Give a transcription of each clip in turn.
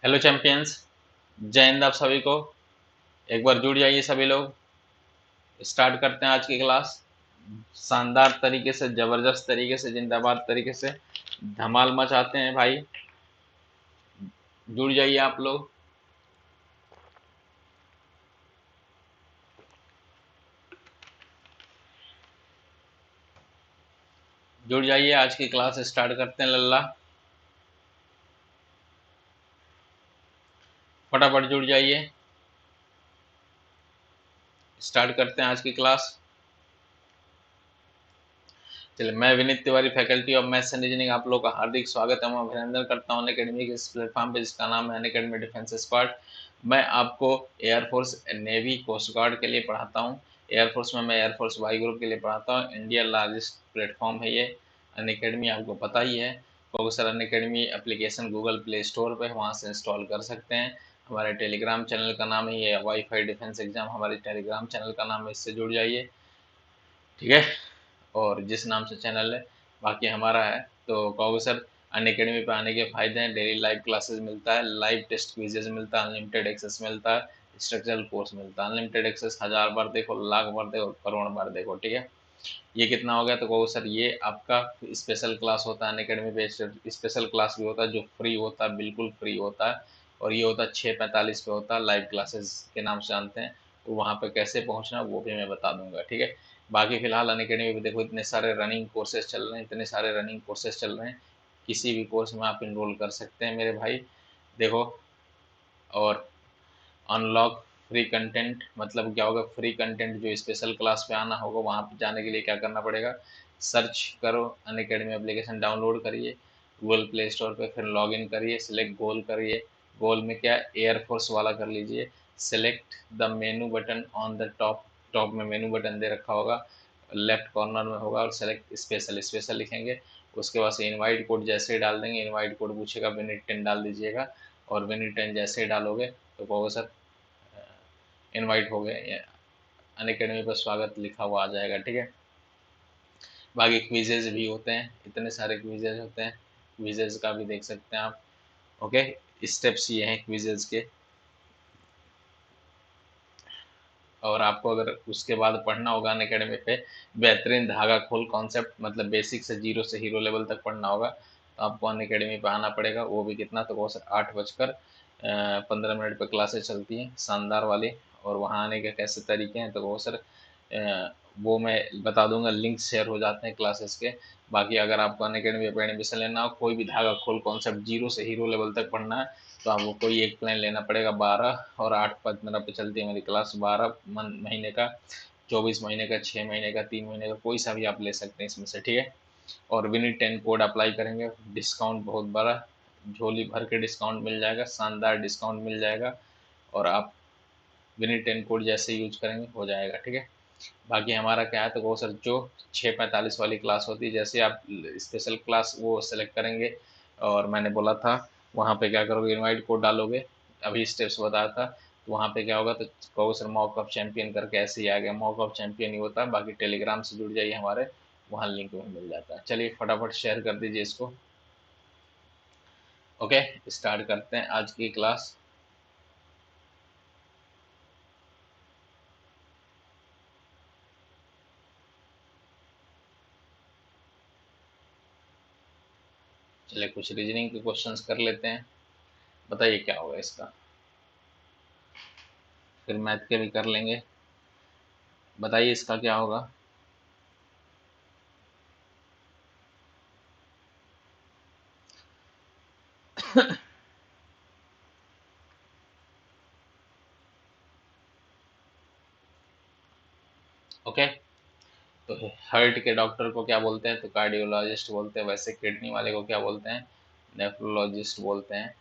Hello champions. जय हिंद आप सभी को। एक बार जुड़ जाइए सभी लोग। स्टार्ट करते हैं आज की क्लास। शानदार तरीके से, जबरदस्त तरीके से, जिंदाबाद तरीके से धमाल मचाते हैं भाई। जुड़ जाइए आप लोग। जुड़ जाइए, आज की क्लास स्टार्ट करते हैं लल्ला। फटाफट जुड़ जाइए। स्टार्ट करते हैं आज की क्लास। चलिए, मैं Vineet Tiwari, faculty of maths and reasoning, आप लोग का हार्दिक स्वागत है, मैं अभिनंदन करता हूँ अनअकैडमी के इस प्लेटफॉर्म पे जिसका नाम है अनअकैडमी डिफेंस स्क्वाड। मैं आपको एयरफोर्स, नेवी, कोस्ट गार्ड के लिए पढ़ाता हूँ। एयरफोर्स में मैं एयरफोर्स वाई ग्रुप के लिए पढ़ाता हूँ। इंडिया लार्जेस्ट प्लेटफॉर्म है ये अनअकैडमी, आपको पता ही है। तो sir Unacademy application Google play store पर है, वहाँ से इंस्टॉल कर सकते हैं। हमारे टेलीग्राम चैनल का नाम है ये वाईफाई डिफेंस एग्जाम, हमारे टेलीग्राम चैनल का नाम है, इससे जुड़ जाइए, ठीक है। और जिस नाम से चैनल है बाकी हमारा है। तो कहोगे सर अनअकैडमी पे आने के फायदे हैं, डेली लाइव क्लासेस मिलता है, लाइव टेस्ट क्विजेज मिलता है, अनलिमिटेड एक्सेस मिलता है, स्ट्रक्चरल कोर्स मिलता है। अनलिमिटेड एक्सेस 1000 बार देखो, लाख बार देखो, करोड़ बार देखो, ठीक है। ये कितना हो गया, तो कहो सर ये आपका स्पेशल क्लास होता है अनअकैडमी पे। स्पेशल क्लास भी होता है जो फ्री होता है, बिल्कुल फ्री होता है। और ये होता है 6:45 पे होता है, लाइव क्लासेस के नाम से जानते हैं। तो वहाँ पे कैसे पहुँचना वो भी मैं बता दूंगा, ठीक है। बाकी फिलहाल अनअकैडमी पे देखो इतने सारे रनिंग कोर्सेज चल रहे हैं, इतने सारे रनिंग कोर्सेज चल रहे हैं, किसी भी कोर्स में आप इनरोल कर सकते हैं मेरे भाई, देखो। और अनलॉक फ्री कंटेंट मतलब क्या होगा, फ्री कंटेंट जो स्पेशल क्लास पे आना होगा वहाँ पे जाने के लिए क्या करना पड़ेगा, सर्च करो, अनअकैडमी एप्लीकेशन डाउनलोड करिए गूगल प्ले स्टोर पे, फिर लॉग इन करिए, सिलेक्ट गोल करिए। गोल में क्या, एयरफोर्स वाला कर लीजिए। Select the menu button on the top, top में मेनू बटन दे रखा होगा, लेफ्ट कॉर्नर में होगा, और सेलेक्ट स्पेशल, स्पेशल लिखेंगे। उसके बाद से इनवाइट कोड जैसे ही डाल देंगे, इनवाइट कोड पूछेगा, विनिट 10 डाल दीजिएगा। और विनिट 10 जैसे ही डालोगे तो कहोगे सर इनवाइट हो गए, अनअकैडमी पर स्वागत लिखा हुआ आ जाएगा, ठीक है। बाकी क्विजेज भी होते हैं, इतने सारे क्विजेज होते हैं, क्विजेज का भी देख सकते हैं आप। ओके, स्टेप्स ये हैं क्विजेज के। और आपको अगर उसके बाद पढ़ना होगा अनअकैडमी पे बेहतरीन धागा खोल कॉन्सेप्ट, मतलब बेसिक से जीरो से हीरो लेवल तक पढ़ना होगा, तो आपको अनअकैडमी पे आना पड़ेगा। वो भी कितना, तो वो सर 8:15 पर क्लासेस चलती हैं शानदार वाली। और वहाँ आने के कैसे तरीके हैं, तो वो सर वो मैं बता दूंगा, लिंक शेयर हो जाते हैं क्लासेस के। बाकी अगर आपको अनअकैडमी पे एडमिशन लेना हो, कोई भी धागा खोल कॉन्सेप्ट जीरो से हीरो लेवल तक पढ़ना है, तो आपको कोई एक प्लान लेना पड़ेगा। 12 और 8:15 पे चलती है मेरी क्लास, 12 महीने का, 24 महीने का, 6 महीने का, 3 महीने का, कोई सा भी आप ले सकते हैं इसमें से, ठीक है। और विनिट 10 कोड अप्लाई करेंगे, डिस्काउंट बहुत बड़ा, झोली भर के डिस्काउंट मिल जाएगा, शानदार डिस्काउंट मिल जाएगा। और आप विनिट 10 कोड जैसे यूज करेंगे हो जाएगा, ठीक है। बाकी हमारा क्या है, तो वो सर जो 6:45 वाली क्लास होती है, जैसे आप स्पेशल क्लास वो सेलेक्ट करेंगे, और मैंने बोला था वहाँ पे क्या करोगे, इनवाइट कोड डालोगे, अभी स्टेप्स बताया था, तो वहाँ पे क्या होगा, तो कहो सर मॉक ऑफ चैंपियन करके ऐसे ही आ गया, मॉक ऑफ चैंपियन ही होता है। बाकी टेलीग्राम से जुड़ जाइए हमारे, वहाँ लिंक में मिल जाता है। चलिए फटाफट शेयर कर दीजिए इसको। ओके, स्टार्ट करते हैं आज की क्लास। चलिए कुछ रीजनिंग के क्वेश्चंस कर लेते हैं, बताइए क्या होगा इसका, फिर मैथ के भी कर लेंगे। बताइए इसका क्या होगा। ओके, तो हार्ट के डॉक्टर को क्या बोलते हैं, तो कार्डियोलॉजिस्ट बोलते हैं। वैसे किडनी वाले को क्या बोलते हैं, नेफ्रोलॉजिस्ट बोलते हैं।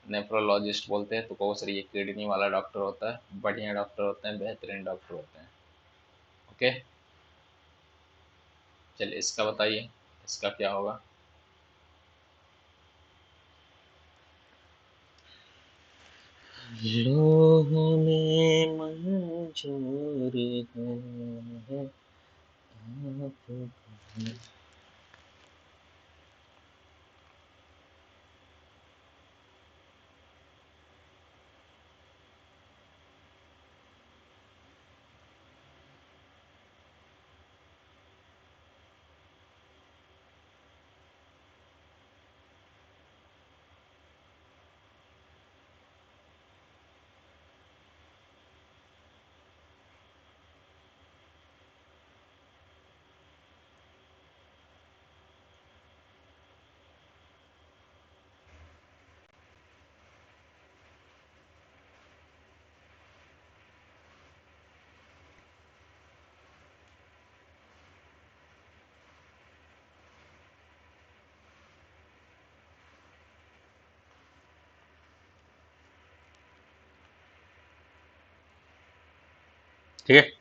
नेफ्रोलॉजिस्ट बोलते हैं, तो कहो सर ये किडनी वाला डॉक्टर होता है, बढ़िया डॉक्टर होते हैं, बेहतरीन डॉक्टर होते हैं। ओके, चलिए इसका बताइए, इसका क्या होगा। लोह में मंजूर है आपको। ठीक है।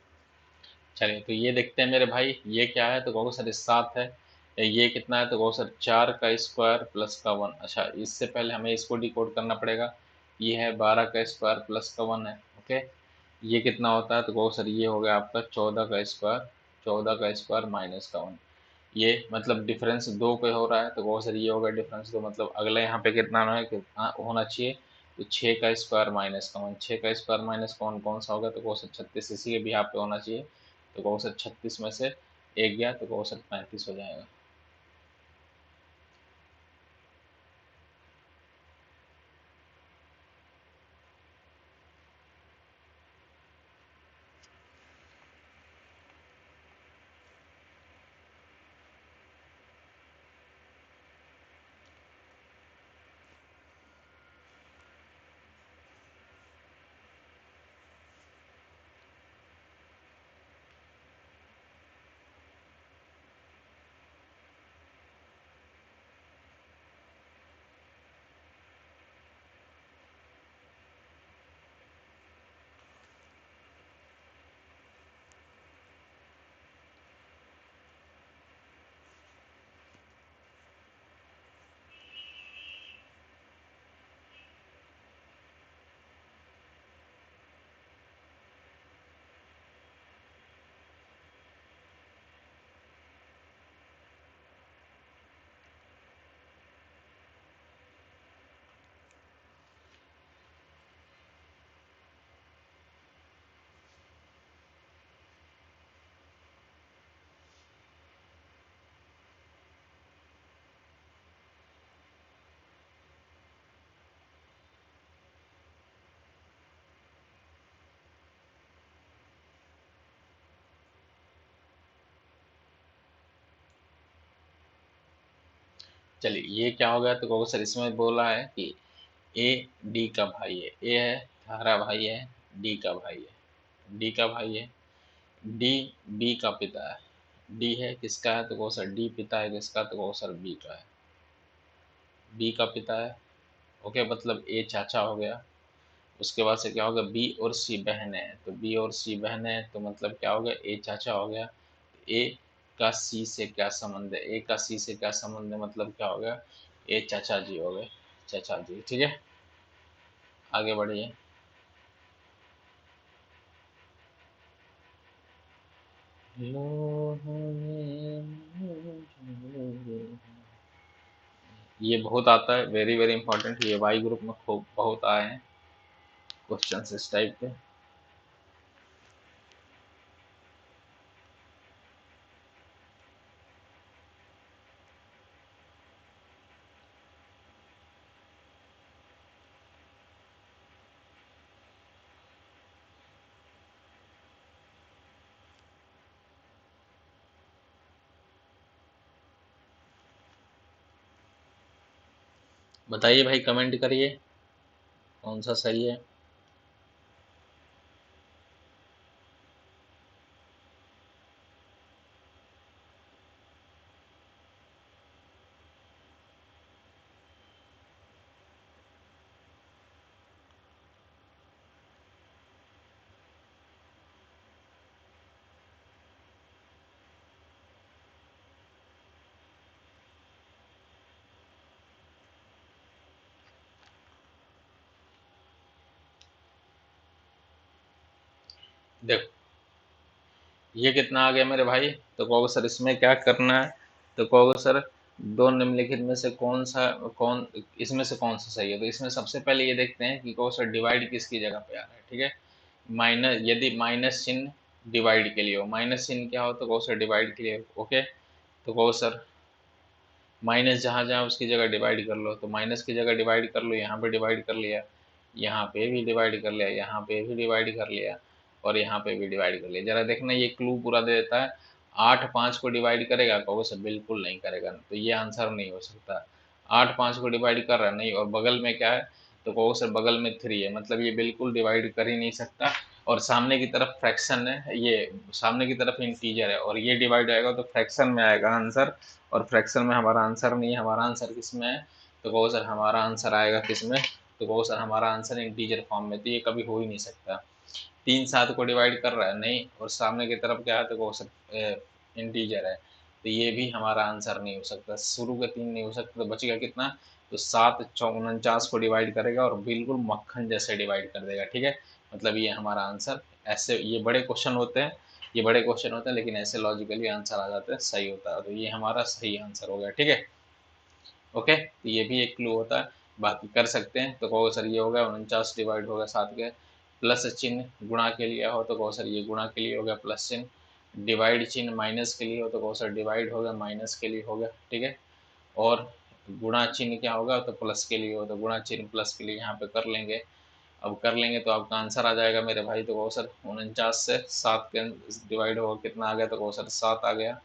चलिए तो ये देखते हैं मेरे भाई, ये क्या है, तो कहोगे सर 7 है। ये कितना है, तो कहोगे सर 4 का स्क्वायर प्लस का 1। अच्छा, इससे पहले हमें इसको डिकोड करना पड़ेगा। ये है 12 का स्क्वायर प्लस का 1 है। ओके, ये कितना होता है, तो कहोगे सर ये हो गया आपका 14 का स्क्वायर, 14 का स्क्वायर माइनस का 1। ये मतलब डिफरेंस दो पे हो रहा है, तो कहोगे सर ये हो गया डिफरेंस दो, मतलब अगले यहाँ पे कितना है, कितना होना चाहिए, तो 6 का स्क्वायर माइनस का 1। 6 का स्क्वायर माइनस का 1 कौन सा होगा, तो कहो सर 36, इसी के भी यहाँ पे होना चाहिए। तो कहो सर 36 में से एक गया, तो कहो सर 35 हो जाएगा। चलिए ये क्या हो गया, तो कहो सर इसमें बोला है कि ए डी का भाई है, ए है हमारा भाई है, डी का भाई है, डी का भाई है, डी बी का पिता है। डी है किसका है, तो कहो सर डी पिता है किसका, तो कहो सर बी का है, बी का पिता है। ओके, मतलब ए चाचा हो गया। उसके बाद से क्या होगा, बी और सी बहन है, तो बी और सी बहन है, तो मतलब क्या हो गया, ए चाचा हो गया। ए का सी से क्या संबंध है, ए का सी से क्या संबंध है, मतलब क्या हो गया, ए चाचा जी हो गए, चाचा जी। ठीक है, आगे बढ़िए। ये बहुत आता है, वेरी वेरी इंपॉर्टेंट, ये वाई ग्रुप में खूब बहुत आए हैं क्वेश्चन इस टाइप के। बताइए भाई, कमेंट करिए कौन सा सही है। देखो ये कितना आ गया मेरे भाई, तो कहोगे सर इसमें क्या करना है, तो कहोगे सर दो निम्नलिखित में से कौन सा, कौन इसमें से कौन सा सही है, तो इसमें सबसे पहले ये देखते हैं कि कहो सर डिवाइड किसकी जगह पे आ रहा है। ठीक है, माइनस, यदि माइनस चिन्ह डिवाइड के लिए हो, माइनस चिन्ह क्या हो, तो कहो सर डिवाइड के लिए। ओके, तो कहो सर माइनस जहाँ जहाँ उसकी जगह डिवाइड कर लो, तो माइनस की जगह डिवाइड कर लो, यहाँ पे डिवाइड कर लिया, यहाँ पे भी डिवाइड कर लिया, यहाँ पे भी डिवाइड कर लिया, और यहाँ पे भी डिवाइड कर लिया। जरा देखना, ये क्लू पूरा दे देता है। 8 5 को डिवाइड करेगा, कहोगे सर बिल्कुल नहीं करेगा, तो ये आंसर नहीं हो सकता। 8 5 को डिवाइड कर रहा नहीं, और बगल में क्या है, तो कहोगे सर बगल में 3 है, मतलब ये बिल्कुल डिवाइड कर ही नहीं सकता। और सामने की तरफ फ्रैक्शन है, ये सामने की तरफ इंटीजर है, और ये डिवाइड आएगा तो फ्रैक्शन में आएगा आंसर, और फ्रैक्शन में हमारा आंसर नहीं है। हमारा आंसर किस में है, तो कहो सर हमारा आंसर आएगा किस में, तो कहो सर हमारा आंसर इंटीजर फॉर्म में, तो ये कभी हो ही नहीं सकता। 3 7 को डिवाइड कर रहा है नहीं, और सामने की तरफ क्या है तो वो इंटीजर है, तो ये भी हमारा आंसर नहीं हो सकता। शुरू के 3 नहीं हो सकता, तो बचेगा कितना, तो 7 चौक 49 को डिवाइड करेगा और बिल्कुल मक्खन जैसे डिवाइड कर देगा, ठीक है। मतलब ये हमारा आंसर। ऐसे ये बड़े क्वेश्चन होते हैं, ये बड़े क्वेश्चन होते हैं, लेकिन ऐसे लॉजिकली आंसर आ जाते हैं, सही होता है, तो ये हमारा सही आंसर हो गया, ठीक है। ओके, तो ये भी एक क्लू होता है। बाकी कर सकते हैं, तो कहो सर ये हो गया 49 डिवाइड हो गया 7 के, प्लस चिन्ह गुणा के लिए हो तो कहो सर ये गुणा के लिए हो गया प्लस चिन्ह, डिवाइड चिन्ह माइनस के लिए हो तो कहो सर डिवाइड हो गया माइनस के लिए हो गया, ठीक है। और गुणा चिन्ह क्या होगा तो प्लस के लिए हो तो गुणा चिन्ह प्लस के लिए यहाँ पे कर लेंगे। अब कर लेंगे तो आपका आंसर आ जाएगा मेरे भाई, तो कहो सर 49 से 7 के डिवाइड होगा कितना आ गया, तो कहो सर 7 आ गया,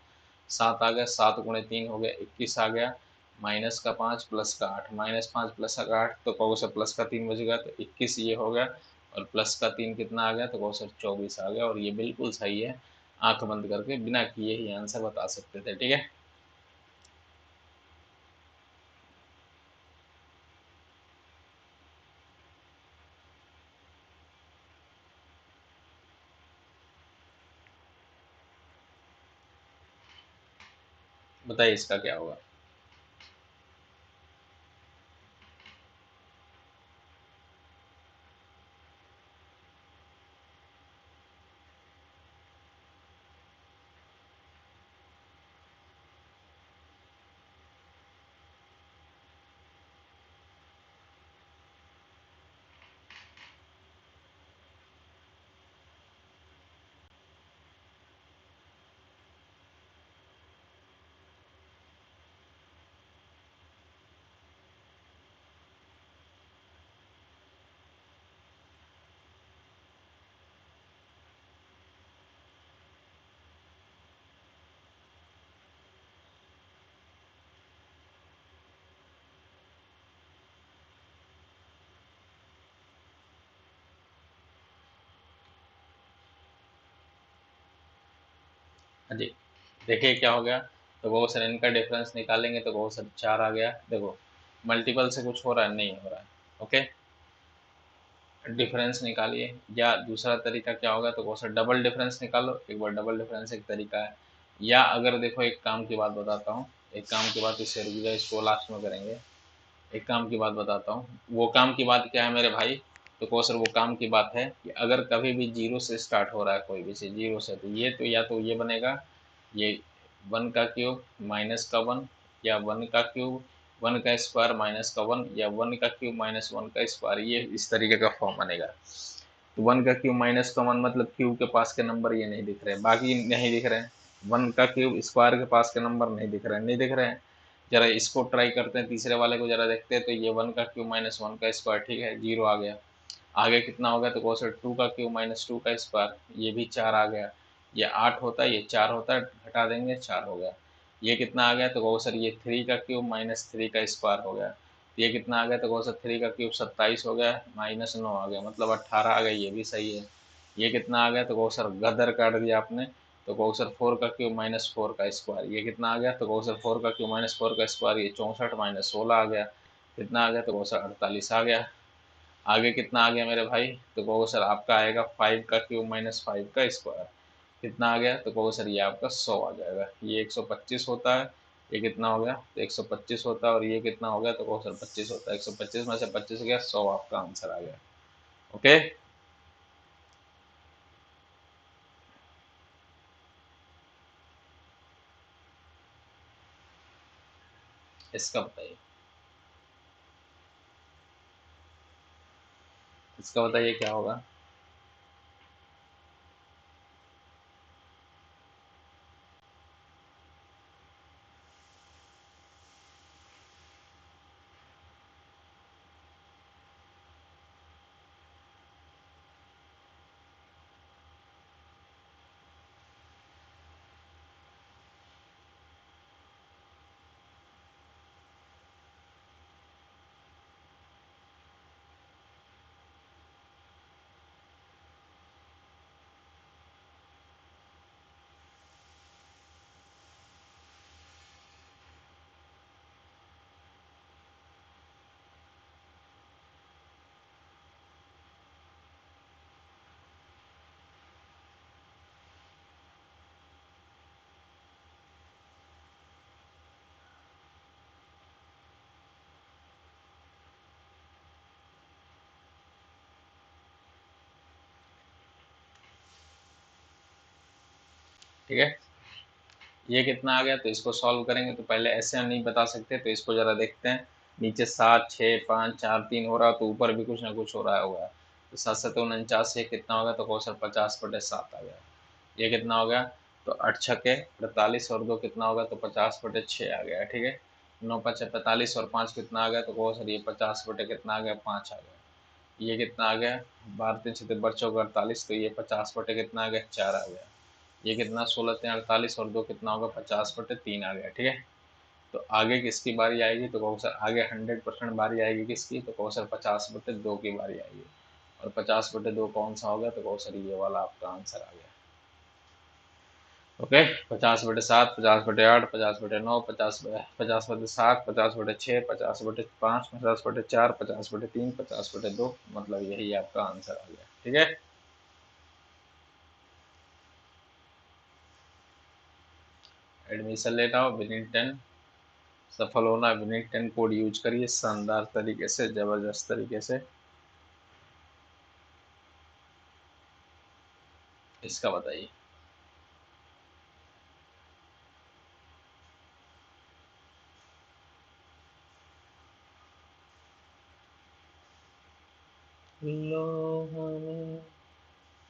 7 आ गया, 7 गुणे 3 हो गया 21 आ गया, माइनस का 5 प्लस का 8, माइनस 5 प्लस का 8, तो कहो सर प्लस का 3 बचेगा तो 21 ये हो गया, और प्लस का 3 कितना आ गया, तो कहो सर 24 आ गया, और ये बिल्कुल सही है। आंख बंद करके बिना किए ही आंसर बता सकते थे, ठीक है। बताइए इसका क्या होगा। हाँ जी, देखिए क्या हो गया, तो वो सर इनका डिफरेंस निकालेंगे तो वो सर 4 आ गया। देखो मल्टीपल से कुछ हो रहा है, नहीं हो रहा है। ओके, डिफरेंस निकालिए, या दूसरा तरीका क्या होगा तो वो सर डबल डिफरेंस निकालो। एक बार डबल डिफरेंस एक तरीका है, या अगर देखो एक काम की बात बताता हूँ, एक काम की बात, इससे रुक जाए, इसको लास्ट में करेंगे। एक काम की बात बताता हूँ, वो काम की बात क्या है मेरे भाई, तो कौशल वो काम की बात है कि अगर कभी भी जीरो से स्टार्ट हो रहा है कोई भी चीज़ जीरो से, तो या तो ये बनेगा, ये 1 का क्यूब माइनस का 1, या 1 का क्यूब 1 का स्क्वायर माइनस का 1, या 1 का क्यूब माइनस 1 का स्क्वायर, ये इस तरीके का फॉर्म बनेगा। तो 1 का क्यूब माइनस का 1 मतलब क्यूब के पास के नंबर ये नहीं दिख रहे, बाकी नहीं दिख रहे हैं। 1 का क्यूब स्क्वायर के पास के नंबर नहीं दिख रहे हैं, नहीं दिख रहे हैं। जरा इसको ट्राई करते हैं, तीसरे वाले को जरा देखते हैं, तो ये 1 का क्यूब माइनस 1 का स्क्वायर, ठीक है, जीरो आ गया। आगे कितना होगा तो कौन 2 का क्यूब माइनस 2 का स्क्वायर, ये भी 4 आ गया। ये 8 होता है, ये 4 होता है, घटा देंगे 4 हो गया। ये कितना आ गया तो कहो सर ये 3 का क्यूब माइनस 3 का स्क्वायर हो गया। ये कितना आ गया तो कहो सर 3 का क्यूब 27 हो गया, माइनस 9 आ गया, मतलब 18 आ गया, ये भी सही है। ये कितना आ गया तो कहो सर गदर काट दिया आपने, तो कहो सर 4 का क्यूब माइनस 4 का स्क्वायर, ये कितना आ गया तो कहो सर 4 का क्यूब माइनस 4 का स्क्वायर, ये 64 माइनस 16 आ गया। कितना आ गया तो कहो सर 48 आ गया। आगे कितना आ गया मेरे भाई, तो कहो सर आपका आएगा 5 का क्यूब माइनस 5 का स्क्वायर, कितना आ गया तो कहो सर ये आपका 100 आ जाएगा। ये 125 होता है, ये कितना हो गया तो 125 होता है, और ये कितना हो गया तो कहो सर 25 होता है, 125 में से 25 गया 100, आपका आंसर आ गया। ओके, इसका बताइए, इसका बताइए क्या होगा। ठीक है, ये कितना आ गया, तो इसको सॉल्व करेंगे। तो पहले ऐसे हम नहीं बता सकते, तो इसको जरा देखते हैं। नीचे 7 6 5 4 3 हो रहा, तो ऊपर भी कुछ ना कुछ हो रहा होगा। तो 7 7 49, ये कितना होगा, तो कौशल 50/7 आ गया। ये कितना हो गया, तो 8 छक्के 48 और 2 कितना होगा, तो 50/6 आ गया। ठीक है, 9 5 45 और 5 कितना आ गया, तो कौशल ये 50 बटे कितना आ गया, 5 आ गया। ये कितना आ गया, 12 3 7 बच्चों 48, तो ये 50 बटे कितना आ गया, 4 आ गया। ये कितना, 16 3 48 और 2 कितना होगा, 50/3 आ गया। ठीक है, तो आगे किसकी बारी आएगी, तो कहो सर आगे 100% बारी आएगी किसकी, तो कहो सर 50/2 की बारी आएगी। और 50/2 कौन सा होगा, तो कहो सर ये वाला आपका आंसर आ गया। ओके, 50/7 50/8 50/9 50/7 50/6 50/5 50/4 50/3 50/2, मतलब यही आपका आंसर आ गया। ठीक है, एडमिशन लेना हो विनिंग 10, सफल होना विनिंग 10 कोड यूज करिए शानदार तरीके से, जबरदस्त तरीके से। इसका बताइए। लो हमें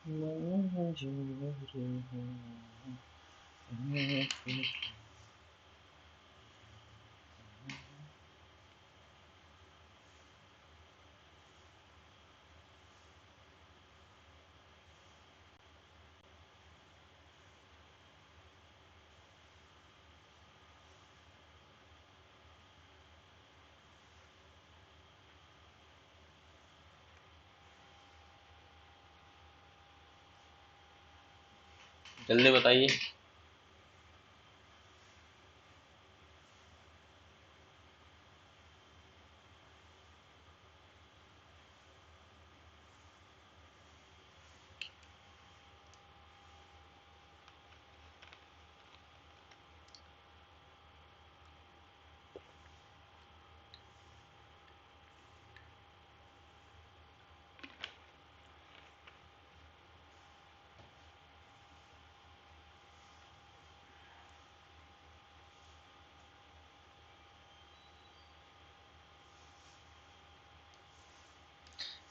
मंजूर है। जल्दी बताइए।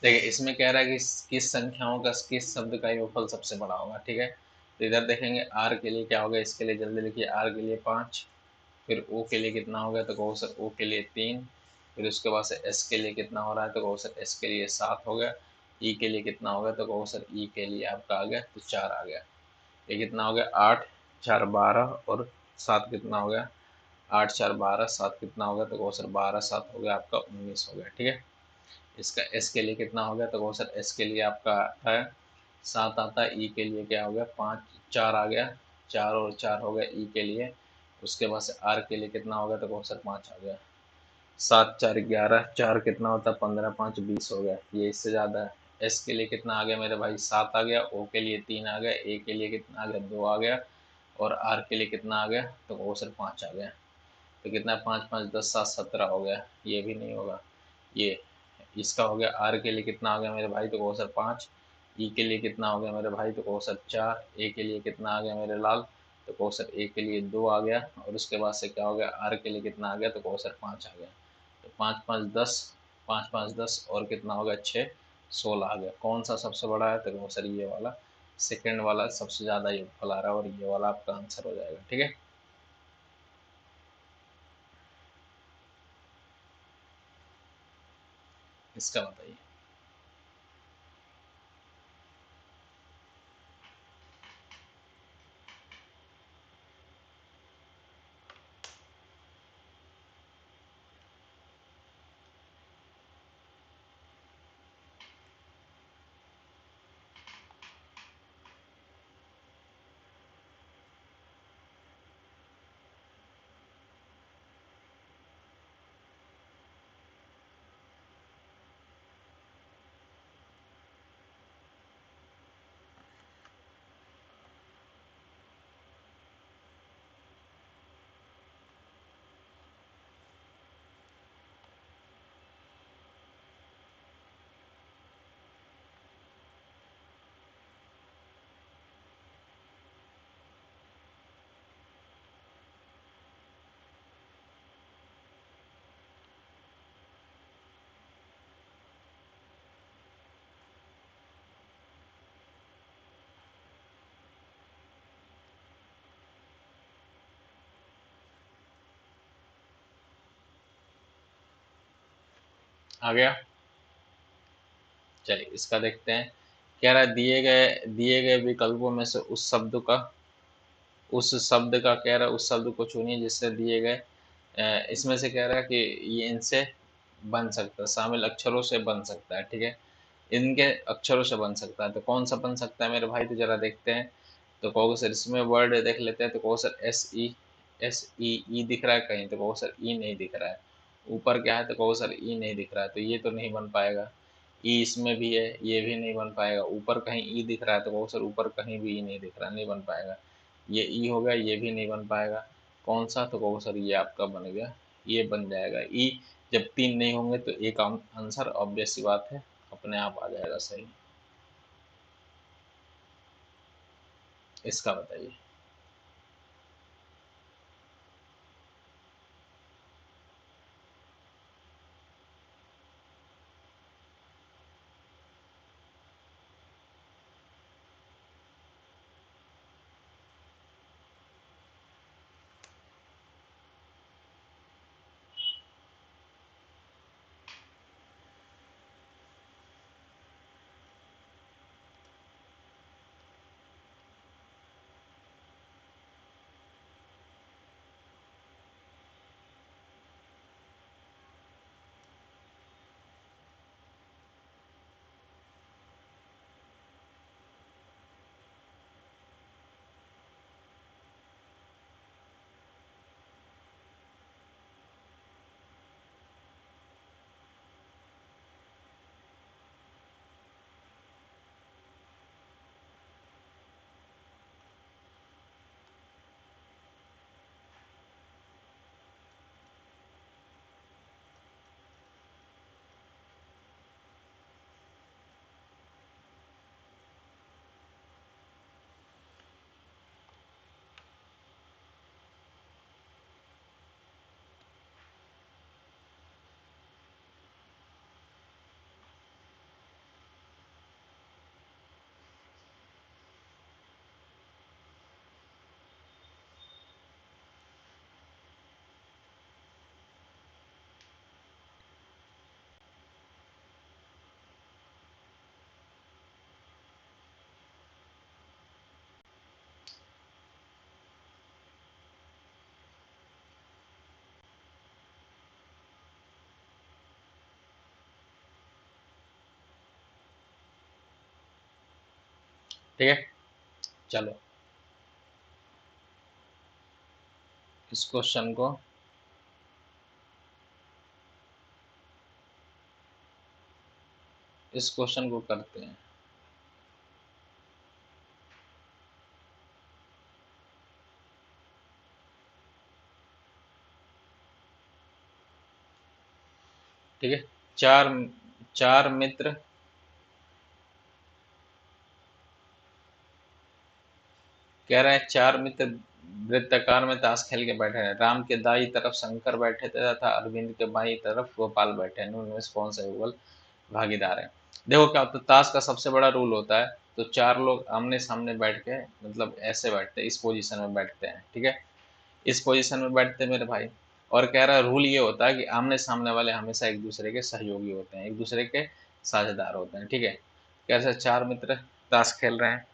देखिए, इसमें कह रहा है कि किस संख्याओं का किस शब्द का योगफल सबसे बड़ा होगा। ठीक है, तो इधर देखेंगे आर के लिए क्या होगा, इसके लिए जल्दी लिखिए। आर के लिए 5, फिर ओ के लिए कितना हो गया, तो कहो सर ओ के लिए 3, फिर उसके बाद से एस के लिए कितना हो रहा है, तो कहो सर एस के लिए 7 हो गया। ई के लिए कितना हो गया, तो कहो सर ई के लिए आपका आ गया, तो 4 आ गया। ये कितना हो गया, 8 4 12 और 7 कितना हो गया, 8 4 12 7 कितना हो गया, तो कहो सर 12 7 हो गया आपका 19 हो गया। ठीक है, इसका एस के लिए कितना हो गया, तो कहो सर एस के लिए आपका आता है 7 आता है। ई के लिए क्या हो गया, 5 4 आ गया, 4 और 4 हो गया ई के लिए। उसके बाद से आर के लिए कितना हो गया, तो कहो सर 5 आ गया। 7 4 11 4 कितना होता है, 15 5 20 हो गया, ये इससे ज़्यादा है। एस के लिए कितना आ गया मेरे भाई, 7 आ गया। ओ के लिए 3 आ गया। ए के लिए कितना आ गया, 2 आ गया। और आर के लिए कितना आ गया, तो कहो सर 5 आ गया। तो कितना, 5 5 10 7 17 हो गया, ये भी नहीं होगा। ये इसका हो गया। आर के लिए कितना आ गया मेरे भाई, तो कहो सर 5। ई के लिए कितना हो गया मेरे भाई, तो कहो सर 4। ए के लिए कितना आ गया मेरे लाल, तो कहो सर ए के लिए 2 आ गया। और उसके बाद से क्या हो गया, आर के लिए कितना आ गया, तो कहो सर 5 आ गया। तो 5 5 10, 5 5 10 और कितना हो गया 6 16 आ गया। कौन सा सबसे बड़ा है, तो कहो सर ये वाला सेकेंड वाला सबसे ज़्यादा योगफल आ रहा है, और ये वाला आपका आंसर हो जाएगा। ठीक है, इसका बताइए। आ गया। चलिए इसका देखते हैं। कह रहा है दिए गए विकल्पों में से उस शब्द का कह रहा है उस शब्द को चुनिए जिससे दिए गए इसमें से कह रहा है कि ये इनसे बन सकता है, शामिल अक्षरों से बन सकता है, ठीक है। इनके अक्षरों से बन सकता है, तो कौन सा बन सकता है मेरे भाई, तो जरा देखते हैं। तो कहोगे सर इसमें वर्ड देख लेते हैं, तो कहो सर एस ई दिख रहा है कहीं, तो कहो सर ई नहीं दिख रहा है। ऊपर क्या है, तो कहो सर ई नहीं दिख रहा है, तो ये तो नहीं बन पाएगा। ई इसमें भी है, ये भी नहीं बन पाएगा। ऊपर कहीं ई दिख रहा है, तो कहो सर ऊपर कहीं भी ई नहीं दिख रहा, नहीं बन पाएगा। ये ई हो गया, ये भी नहीं बन पाएगा। कौन सा, तो कहो सर ये आपका बन गया, ये बन जाएगा ई। जब तीन नहीं होंगे तो एक आंसर ऑब्वियस सी बात है अपने आप आ जाएगा सही। इसका बताइए। ठीक है, चलो इस क्वेश्चन को करते हैं। ठीक है। चार चार मित्र कह रहे हैं, चार मित्र वृत्ताकार में ताश खेल के बैठे हैं। राम के दाई तरफ शंकर बैठे थे तथा अरविंद के बाई तरफ गोपाल बैठे हैं। उनमें से कौन सा युगल भागीदार है। देखो क्या होता है, ताश का सबसे बड़ा रूल होता है, तो चार लोग आमने सामने बैठ के, मतलब ऐसे बैठते हैं, इस पोजीशन में बैठते हैं, ठीक है। इस पोजीशन में बैठते हैं मेरे भाई। और कह रहा है रूल ये होता है कि आमने सामने वाले हमेशा एक दूसरे के सहयोगी होते हैं, एक दूसरे के साझेदार होते हैं, ठीक है। कैसे चार मित्र ताश खेल रहे हैं।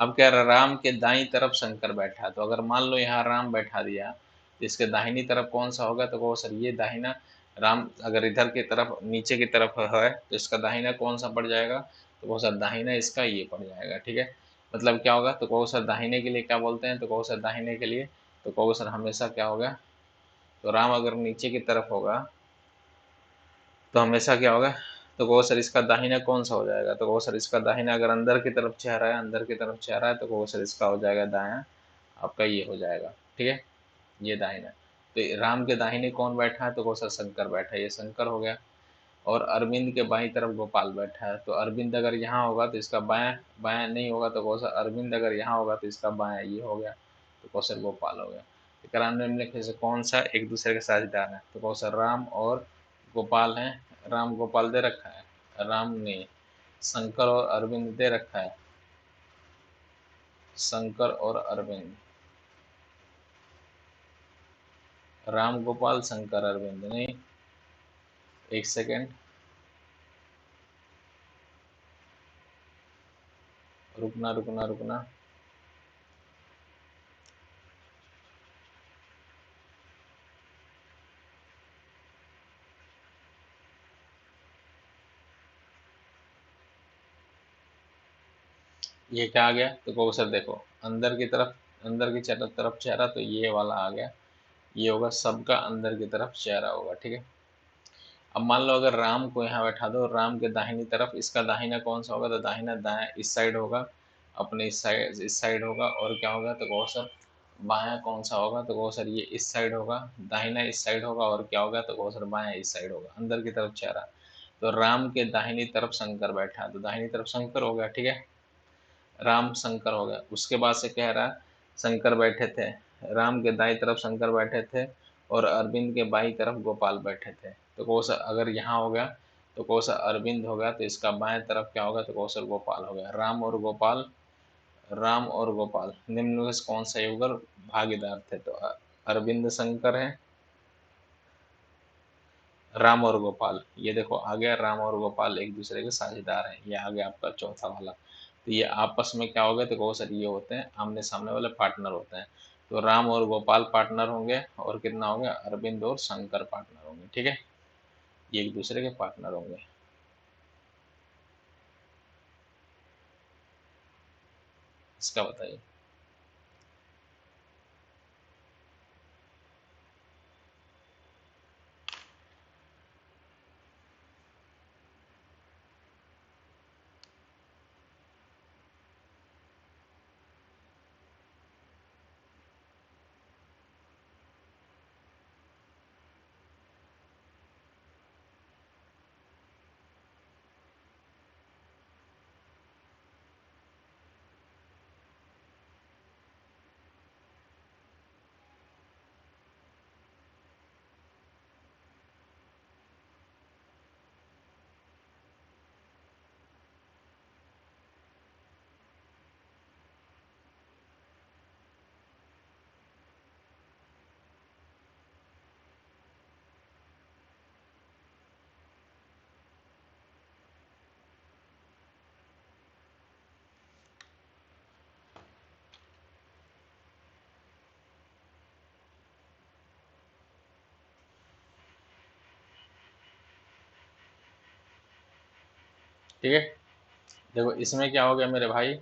अब कह रहा है राम के दाई तरफ शंकर बैठा है, तो अगर मान लो यहाँ राम बैठा दिया, तो इसके दाहिनी तरफ कौन सा होगा, तो कहो सर ये दाहिना। राम अगर इधर की तरफ नीचे की तरफ है, तो इसका दाहिना कौन सा पड़ जाएगा, तो कहो सर दाहिना इसका ये पड़ जाएगा, ठीक है। मतलब क्या होगा, तो कहो सर दाहिने के लिए क्या बोलते हैं, तो कहो सर दाहिने के लिए, तो कहोगे सर हमेशा क्या होगा, तो राम अगर नीचे की तरफ होगा तो हमेशा क्या होगा, तो कहो सर इसका दाहिना कौन सा हो जाएगा, तो कहो सर इसका दाहिना अगर अंदर की तरफ चेहरा है, अंदर की तरफ चेहरा है, तो कहो सर इसका हो जाएगा दायां, आपका ये हो जाएगा, ठीक है। ये दाहिना। तो राम के दाहिने कौन बैठा है, तो कहो सर शंकर बैठा है, ये शंकर हो गया। और अरविंद के बाईं तरफ गोपाल बैठा है, तो अरविंद अगर यहाँ होगा तो इसका बायां, बायां नहीं होगा, तो कहो सर अरविंद अगर यहाँ होगा तो इसका बायां ये हो गया, तो कहो सर गोपाल हो गया। निम्नलिखित से कौन सा एक दूसरे के साझेदार है, तो कहो सर राम और गोपाल हैं। राम गोपाल दे रखा है, राम ने शंकर और अरविंद दे रखा है, शंकर और अरविंद, राम गोपाल शंकर अरविंद नहीं। एक सेकेंड, रुकना रुकना रुकना। ये क्या आ गया, तो कहो सर देखो, अंदर की तरफ, अंदर की तरफ चेहरा, तो ये वाला आ गया। ये होगा सबका अंदर की तरफ चेहरा होगा, ठीक है। अब मान लो अगर राम को यहाँ बैठा दो, राम के दाहिनी तरफ, इसका दाहिना कौन सा होगा, तो दाहिना दाया इस साइड होगा, अपने इस साइड होगा। और क्या होगा, तो कहो सर बायां कौन सा होगा, तो कहो सर ये इस साइड होगा, दाहिना इस साइड होगा। और क्या होगा, तो कहो सर बायां इस साइड होगा, अंदर की तरफ चेहरा। तो राम के दाहिनी तरफ शंकर बैठा, तो दाहिनी तरफ शंकर हो गया, ठीक है। राम शंकर हो गया। उसके बाद से कह रहा है शंकर बैठे थे, राम के दाई तरफ शंकर बैठे थे और अरविंद के बाई तरफ गोपाल बैठे थे। तो कौन सा, अगर यहाँ हो गया तो कौन सा अरविंद हो गया, तो इसका बाएं तरफ क्या होगा, तो कौन सा गोपाल हो गया। राम और गोपाल, राम और गोपाल निम्न में से कौन सा युगल भागीदार थे, तो अरविंद शंकर है, राम और गोपाल। ये देखो आ गया, राम और गोपाल एक दूसरे के साझेदार हैं। ये आ गया आपका चौथा वाला। तो ये आपस में क्या हो गए, तो कहो सर ये होते हैं आमने सामने वाले पार्टनर होते हैं। तो राम और गोपाल पार्टनर होंगे, और कितना हो गया, अरविंद और शंकर पार्टनर होंगे, ठीक है। ये एक दूसरे के पार्टनर होंगे। इसका बताइए। ठीक है, देखो इसमें क्या हो गया मेरे भाई,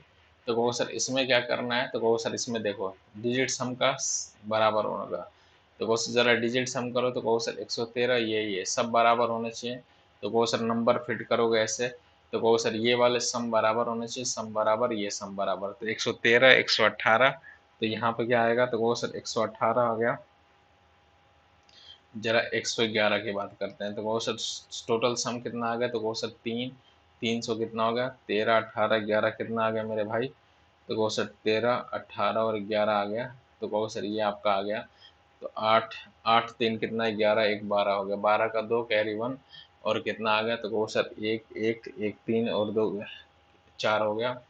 तो कहो सर इसमें क्या करना है, तो कहो सर इसमें देखो डिजिट सम का बराबर होगा। तो कहो सर जरा डिजिट सम करो, तो कहो सर 113, ये सब बराबर होने चाहिए। तो कहो सर नंबर फिट करोगे ऐसे, तो कहो सर ये वाले सम बराबर होने चाहिए, सम बराबर, ये सम बराबर। तो 113 118, तो यहाँ पे क्या आएगा, तो कहो सर 118 आ गया। जरा 111 की बात करते हैं, तो कहो सर टोटल सम कितना आ गया, तो कहो सर 300 कितना हो गया, 13 18 11 कितना आ गया मेरे भाई, तो कहो सर 13 18 और 11 आ गया। तो कहो सर ये आपका आ गया। तो 8 8 3 कितना है, 11 1 12 हो गया, 12 का 2 कैरी 1। और कितना आ गया, तो कहो सर 1 1 1 3 और 2 4 हो गया,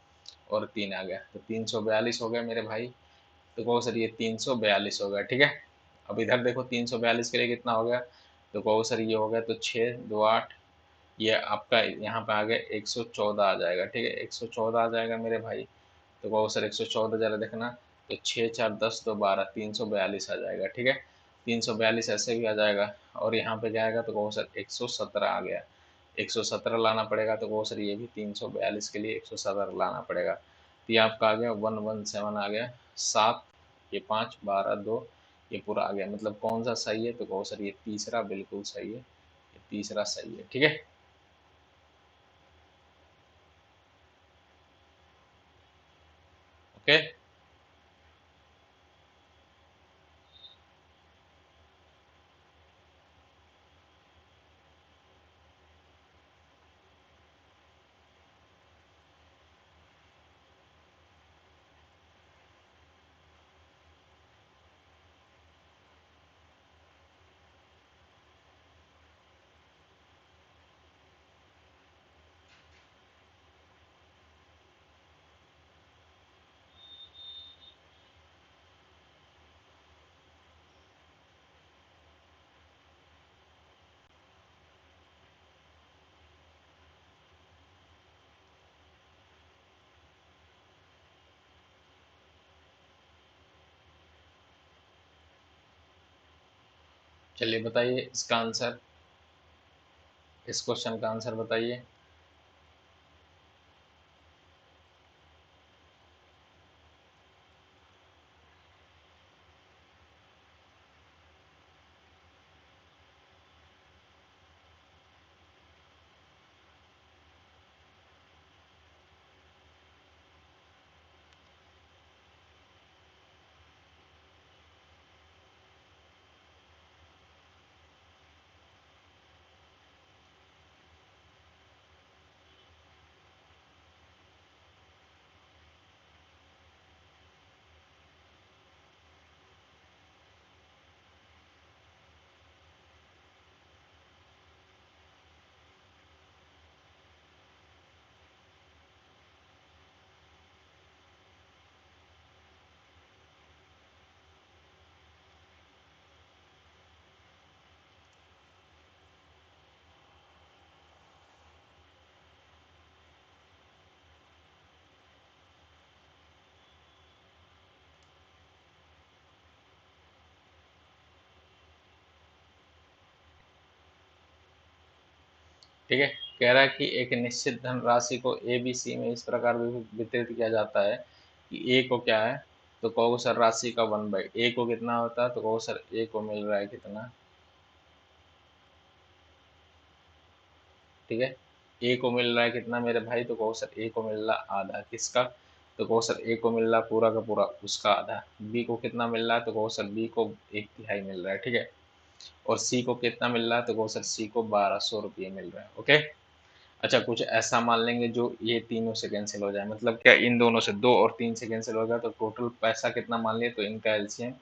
और 3 आ गया। तो 342 हो गया मेरे भाई। तो कहो सर ये 342 हो गया, ठीक है। अब इधर देखो 342 के लिए कितना हो गया, तो कहो सर ये हो गया, तो 6 2 8, ये आपका यहाँ पे आ गया 114 आ जाएगा, ठीक है। 114 आ जाएगा मेरे भाई। तो कहो सर 114 जरा देखना, तो 6 4 10 2 12, 342 आ जाएगा, ठीक है। 342 ऐसे भी आ जाएगा। और यहाँ पे जाएगा, तो कहो सर 117 आ गया, 117 लाना पड़ेगा। तो कहो सर ये भी 342 के लिए 117 लाना पड़ेगा। तो ये आपका आ गया 117 आ गया। 7 ये 5 12 2, ये पूरा आ गया। मतलब कौन सा सही है, तो कहो सर ये तीसरा बिल्कुल सही है, ये तीसरा सही है, ठीक है। ओके। चलिए बताइए इसका आंसर, इस क्वेश्चन का आंसर बताइए। ठीक है, कह रहा है कि एक निश्चित धनराशि को ए बी सी में इस प्रकार वितरित किया जाता है कि ए को क्या है, तो कहोगे सर राशि का 1/, ए को कितना होता है, तो कहोगे सर ए को मिल रहा है कितना, ठीक है, ए को मिल रहा है कितना मेरे भाई, तो कहो सर ए को मिल रहा आधा किसका, तो कहो सर ए को मिल रहा पूरा का पूरा उसका आधा। बी को कितना मिल रहा है, तो कहो सर बी को 1/3 मिल रहा है, ठीक है। और सी को कितना मिल रहा है, तो कहो सर सी को 1200 रुपये मिल रहा है, ओके। अच्छा, कुछ ऐसा मान लेंगे जो ये तीनों से कैंसिल हो जाए, मतलब क्या इन दोनों से 2 और 3 से कैंसिल हो गया, तो टोटल पैसा कितना मान लिया, तो इनका एलसीएम,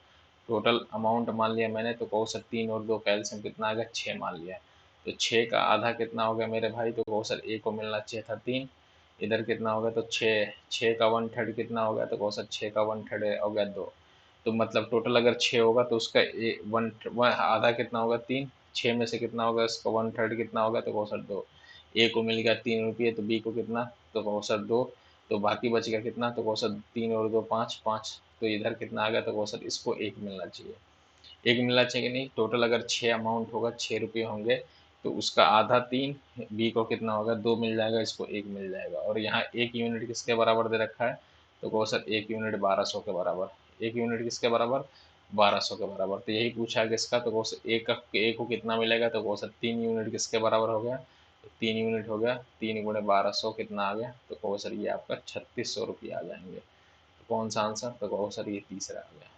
टोटल अमाउंट मान लिया मैंने, तो कहो सर 3 और 2 का एलसीएम कितना आ गया, 6 मान लिया। तो 6 का आधा कितना हो गया मेरे भाई, तो कहो सर ए को मिलना चाहिए था 3, इधर कितना हो गया, तो 6, 6 का 1/3 कितना हो गया, तो कहो सर 6 का 1/3 हो गया 2। तो मतलब टोटल अगर 6 होगा तो उसका आधा कितना होगा 3, 6 में से कितना होगा इसका 1/3 कितना होगा, तो कहो सर 2। ए को मिल गया 3 रुपये, तो बी को कितना, तो कहो सर 2। तो बाकी बच गया कितना, तो कहो सर 3 और 2 5, 5। तो इधर कितना आ गया, तो कहो सर इसको 1 मिलना चाहिए, 1 मिलना चाहिए कि नहीं। टोटल अगर 6 अमाउंट होगा, 6 रुपये होंगे, तो उसका आधा 3, बी को कितना होगा 2 मिल जाएगा, इसको 1 मिल जाएगा। और यहाँ 1 यूनिट किसके बराबर दे रखा है, तो कहो सर 1 यूनिट 1200 के बराबर, 1 यूनिट किसके बराबर, 1200 के बराबर। तो यही पूछा है किसका, तो कहो सर ए को कितना मिलेगा, तो कहो सर 3 यूनिट किसके बराबर हो गया, तो 3 यूनिट हो गया, 3 × 1200 कितना आ गया, तो कहो सर ये आपका 3600 रुपये आ जाएंगे। तो कौन सा आंसर, तो कहो सर ये तीसरा आ गया।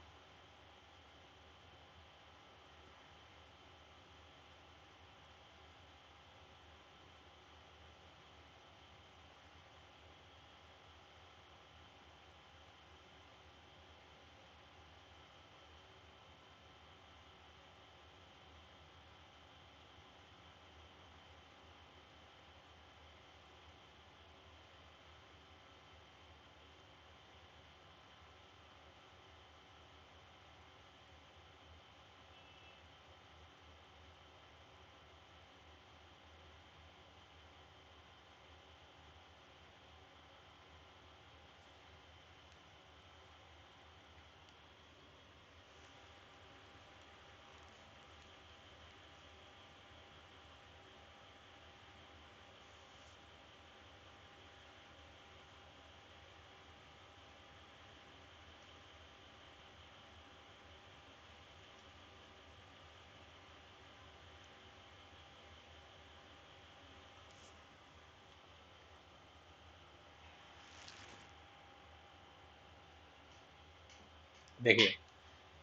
देखिए,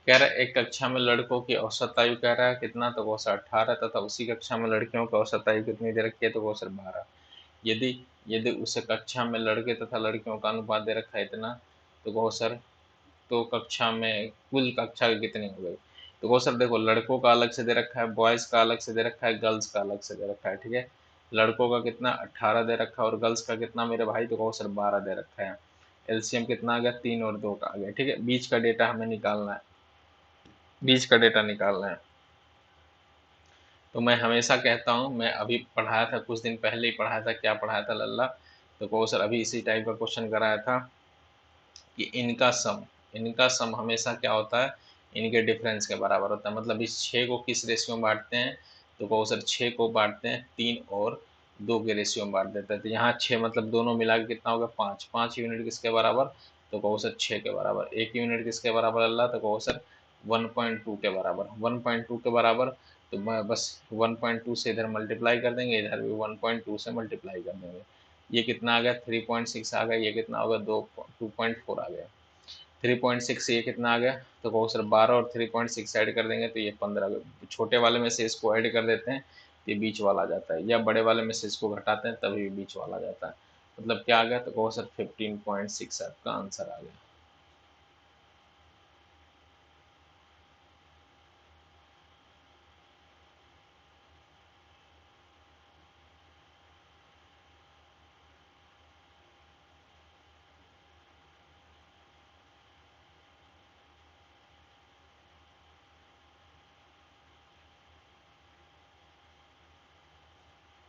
कह रहा है एक कक्षा में लड़कों की औसत आयु कह रहा है कितना, तो कहो सर 18, तथा उसी कक्षा में लड़कियों की औसत आयु कितनी दे रखी है, तो कहो सर 12। यदि यदि उस कक्षा में लड़के तथा लड़कियों का अनुपात दे रखा है इतना, तो कहो सर तो कक्षा में कुल कक्षा की कितनी हो गई। तो कहो सर देखो, लड़कों का अलग से दे रखा है, बॉयज़ का अलग से दे रखा है, गर्ल्स का अलग से दे रखा है, ठीक है। लड़कों का कितना 18 दे रखा है, और गर्ल्स का कितना मेरे भाई, तो कहो सर 12 दे रखा है। एलसीएम कितना आ गया, 3 और 2 का आ गया, ठीक है। बीच का डेटा हमें निकालना है, बीच का डेटा निकालना है। तो मैं हमेशा कहता हूँ, मैं अभी पढ़ाया था कुछ दिन पहले ही पढ़ाया था, क्या पढ़ाया था लल्ला, तो कहो सर अभी इसी टाइप का क्वेश्चन कराया था कि इनका सम हमेशा क्या होता है, इनके डिफरेंस के बराबर होता है। मतलब इस 6 को किस रेशियो में बांटते हैं, तो कहो सर 6 को बांटते हैं 3 और 2 के रेशियो में बांट देते हैं। तो यहाँ 6 मतलब दोनों मिला के कितना होगा 5, 5 यूनिट किसके बराबर, तो कहो सर 6 के बराबर। 1 यूनिट किसके बराबर अल्लाह, तो कहो सर 1.2 के बराबर। 1.2 के बराबर, तो मैं बस 1.2 से इधर मल्टीप्लाई कर देंगे, इधर भी 1.2 से मल्टीप्लाई कर देंगे। ये कितना आ गया 3.6 आ गया, ये कितना होगा 2.4 आ गया। 3.6 ये कितना आ गया, तो कहो सर 12 और 3.6 ऐड कर देंगे तो ये 15। छोटे वाले में से इसको ऐड कर देते हैं तो ये बीच वाला आ जाता है, या बड़े वाले में से इसको घटाते हैं तभी बीच वाला आ जाता है। मतलब क्या आ गया, तो कहो सर 15.6 आपका आंसर आ गया।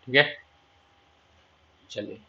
ठीक है, चलिए।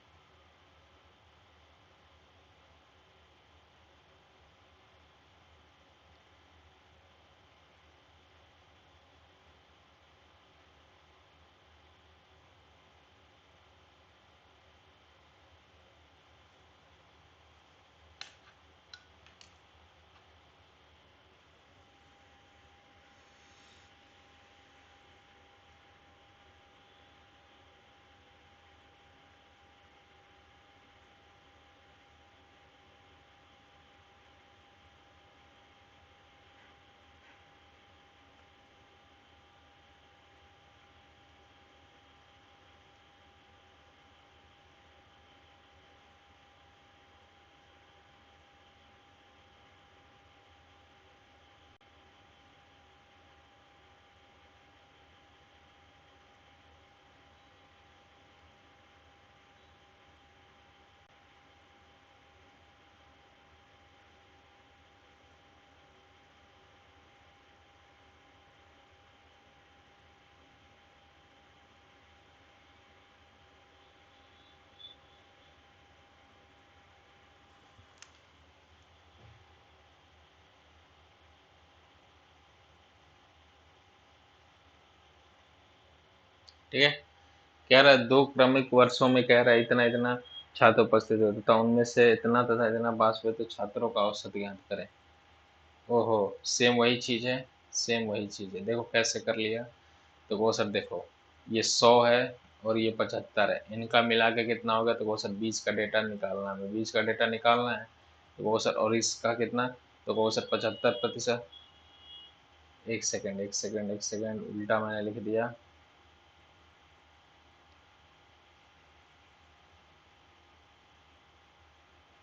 ठीक है, कह रहा है 2 क्रमिक वर्षों में कह रहा है इतना इतना छात्र उपस्थित होते तथा उनमें से इतना तथा इतना पास हुए, तो छात्रों का औसत ज्ञात करें। ओहो, सेम वही चीज है, सेम वही चीज है। देखो कैसे कर लिया, तो वो सर देखो, ये 100 है और ये 75 है, इनका मिला के कितना होगा, तो वो सर बीच का डेटा निकालना है, बीच का डेटा निकालना है। तो वो सर और इसका कितना, तो वो सर 75%। एक सेकंड एक सेकंड एक सेकंड, उल्टा मैंने लिख दिया।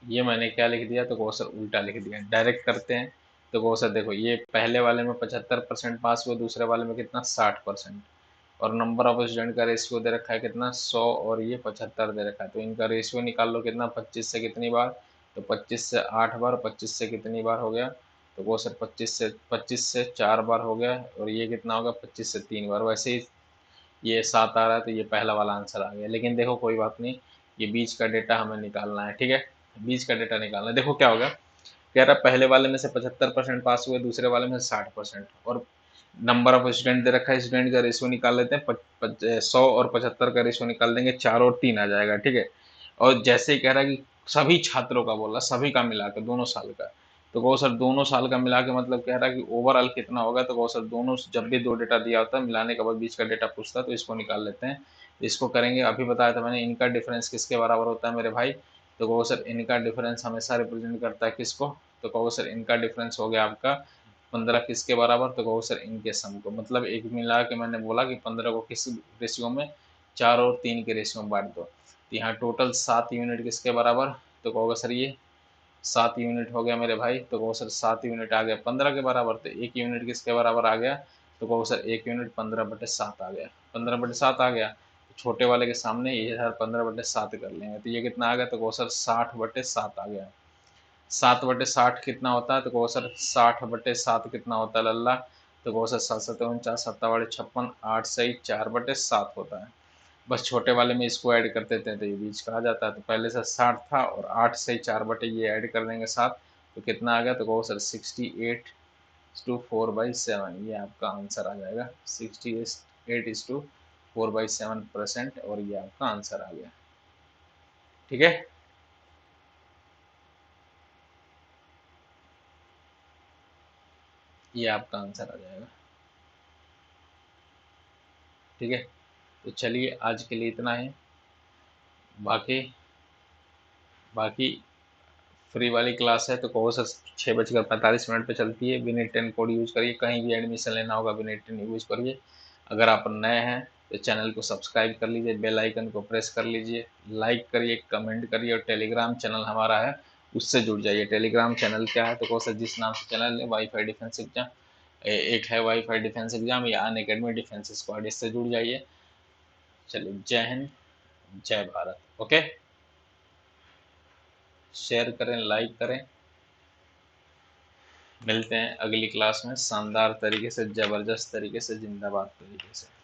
ये मैंने क्या लिख दिया, तो वो सर उल्टा लिख दिया। डायरेक्ट करते हैं, तो वो सर देखो, ये पहले वाले में 75% पास हुए, दूसरे वाले में कितना 60%। और नंबर ऑफ स्टूडेंट का रेशियो दे रखा है कितना 100, और ये 75 दे रखा है। तो इनका रेशियो निकाल लो कितना, 25 से कितनी बार, तो 25 से 8 बार, 25 से कितनी बार हो गया, तो वो सर 25 से 4 बार हो गया, और ये कितना होगा 25 से 3 बार। वैसे ही ये 7 आ रहा है, तो ये पहला वाला आंसर आ गया। लेकिन देखो कोई बात नहीं, ये बीच का डेटा हमें निकालना है। ठीक है, बीच का डेटा निकालना है। देखो क्या होगा, कह रहा पहले वाले में से 75% पास हुए, दूसरे वाले में से 60%, और नंबर ऑफ स्टूडेंट दे रखा है, स्टूडेंट का रेशियो निकाल लेते हैं। 100 और 75 का रेशियो निकाल देंगे, 4 और 3 आ जाएगा। ठीक है, और जैसे ही कह रहा है कि सभी छात्रों का बोला, सभी का मिला के दोनों साल का, तो वो सर दोनों साल का मिला के मतलब कह रहा है कि ओवरऑल कितना होगा, तो वो सर दोनों जब भी दो डेटा दिया होता है मिलाने के बाद बीच का डेटा पूछता है, तो इसको निकाल लेते हैं। इसको करेंगे, अभी बताया था मैंने, इनका डिफरेंस किसके बराबर होता है मेरे भाई, तो कहो सर इनका डिफरेंस हमेशा रिप्रेजेंट करता है किसको, तो कहो सर इनका डिफरेंस हो गया आपका 15 किसके बराबर, तो कहो सर इनके सम को। मतलब एक मिला के मैंने बोला कि 15 को किस रेशियो में, 4 और 3 के रेशियो में बांट दो। तो यहाँ टोटल 7 यूनिट किसके बराबर, तो कहोगे सर ये 7 यूनिट हो गया मेरे भाई, तो कहो सर 7 यूनिट आ गया 15 के बराबर। तो 1 यूनिट किसके बराबर आ गया, तो कहो सर 1 यूनिट 15/7 आ गया, 15/7 आ गया। तो छोटे वाले के सामने ये सर 15/7 कर लेंगे, तो ये कितना आ गया, तो कहो सर 60/7 आ गया। 7/60 कितना होता है, तो कहो सर 60/7 कितना होता है लल्ला, तो कहो सर 7 7 49, 7 56, 8 4/7 होता है। बस छोटे वाले में इसको ऐड कर देते हैं, तो ये बीच का आ जाता है। तो पहले से 60 था, और 8 से 4 बटे ये ऐड कर देंगे 7, तो कितना आ गया, तो कहो सर 68 68:4/7, ये आपका आंसर आ जाएगा। 68:4/7%, और ये आपका आंसर आ गया। ठीक है, ये आपका आंसर आ जाएगा। ठीक है, तो चलिए आज के लिए इतना ही। बाकी बाकी फ्री वाली क्लास है तो कोर्स 6:45 पे चलती है। विनिट 10 कोड यूज करिए, कहीं भी एडमिशन लेना होगा विनिट 10 यूज करिए। अगर आप नए हैं तो चैनल को सब्सक्राइब कर लीजिए, बेल आइकन को प्रेस कर लीजिए, लाइक करिए, कमेंट करिए, और टेलीग्राम चैनल हमारा है उससे जुड़ जाइए। टेलीग्राम चैनल क्या है, तो कोर्स जिस नाम से चैनल है वाईफाई डिफेंस एग्जाम, एक है वाईफाई डिफेंस एग्जाम या अनअकैडमी डिफेंस स्क्वाड, इससे जुड़ जाइए। चलिए, जय हिंद, जय भारत। ओके, शेयर करें, लाइक करें। मिलते हैं अगली क्लास में शानदार तरीके से, जबरदस्त तरीके से, जिंदाबाद तरीके से।